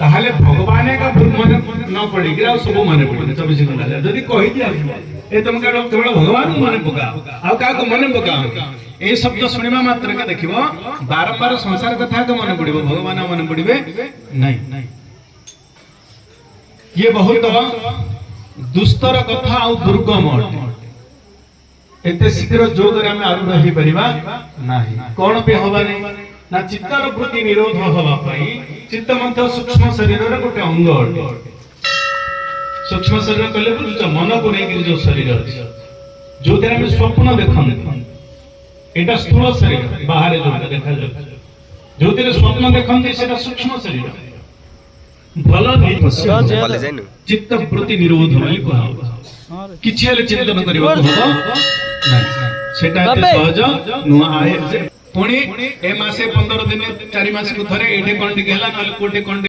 ताहले भगवान का मन न पड़ी कि सब मन पड़े 24 घंटा जदि कहि दिया ए तुम का केवल भगवान मन पका आ का को मन पका ए शब्द सुनिबा मात्र के देखिबो बार बार संसार कथा के मन पड़िबो भगवान मन पड़िबे नहीं। ये बहुत दुस्तर कथा आ दुर्गम एते शीघ्र जोग रे हम आरूढ़ ही परिबा नाही कोन पे होबा नहीं ना चित्तर वृत्ति निरोध होबा पई चित्त मध्य सूक्ष्म शरीर रे गोटे अंग सूक्ष्म शरीर कहले बुझ मन को नहीं जो शरीर अछि जो तेरा हम स्वप्न देखन एटा स्थूल शरीर बाहर जो देखा जाय जो तेरे स्वप्न देखन सेटा सूक्ष्म शरीर भल नहीं चित्त वृत्ति निरोध होई कहा किछि हेले चिंतन करिबा होबो नहीं सेटा एते सहज नुआ आए पुणी ए मासे 15 दिन 4 मास को थरे एठे कोंडी गेला नाले कोटे कोंडी